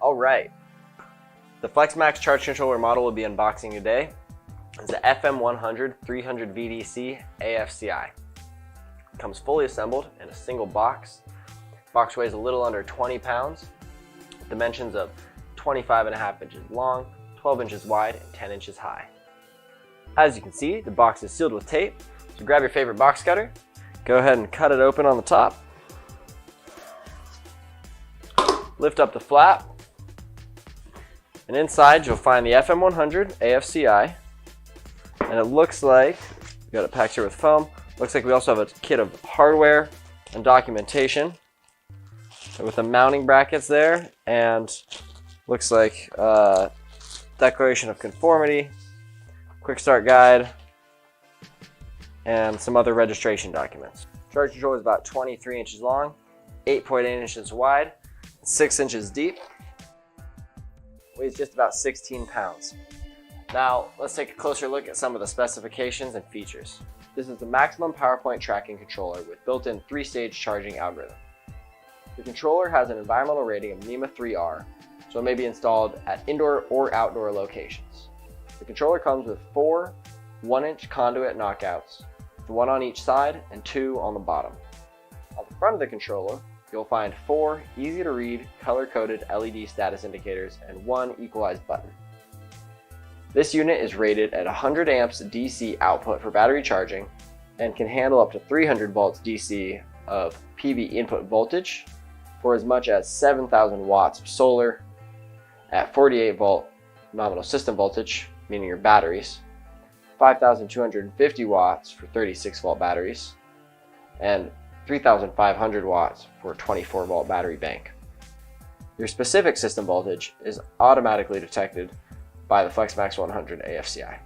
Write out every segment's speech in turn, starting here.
Alright, the FLEXmax charge controller model we'll be unboxing today is the FM100 300 VDC AFCI. It comes fully assembled in a single box. The box weighs a little under 20 pounds, dimensions of 25.5 inches long, 12 inches wide, and 10 inches high. As you can see, the box is sealed with tape, so grab your favorite box cutter, go ahead and cut it open on the top, lift up the flap, and inside you'll find the FM100 AFCI, and it looks like, we got it packed here with foam, looks like we also have a kit of hardware and documentation with the mounting brackets there, and looks like declaration of conformity, quick start guide, and some other registration documents. Charge controller is about 23 inches long, 8.8 inches wide, 6 inches deep. Weighs just about 16 pounds. Now, let's take a closer look at some of the specifications and features. This is the maximum power point tracking controller with built-in 3-stage charging algorithm. The controller has an environmental rating of NEMA 3R, so it may be installed at indoor or outdoor locations. The controller comes with 4 1-inch conduit knockouts, 1 on each side and 2 on the bottom. On the front of the controller, you'll find 4 easy-to-read, color-coded LED status indicators and 1 equalized button. This unit is rated at 100 amps DC output for battery charging and can handle up to 300 volts DC of PV input voltage for as much as 7,000 watts of solar at 48 volt nominal system voltage, meaning your batteries, 5,250 watts for 36 volt batteries, and 3,500 watts for a 24 volt battery bank. Your specific system voltage is automatically detected by the FLEXmax 100 AFCI.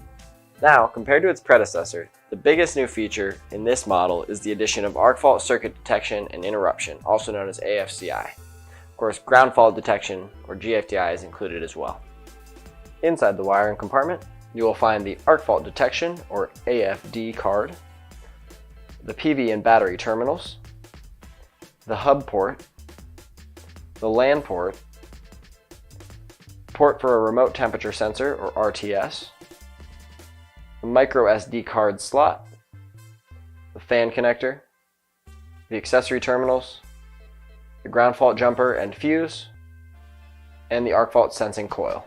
Now, compared to its predecessor, the biggest new feature in this model is the addition of arc fault circuit detection and interruption, also known as AFCI. Of course, ground fault detection, or GFDI, is included as well. Inside the wiring compartment, you will find the arc fault detection, or AFD card, the PV and battery terminals, the hub port, the LAN port, port for a remote temperature sensor, or RTS, the micro SD card slot, the fan connector, the accessory terminals, the ground fault jumper and fuse, and the arc fault sensing coil.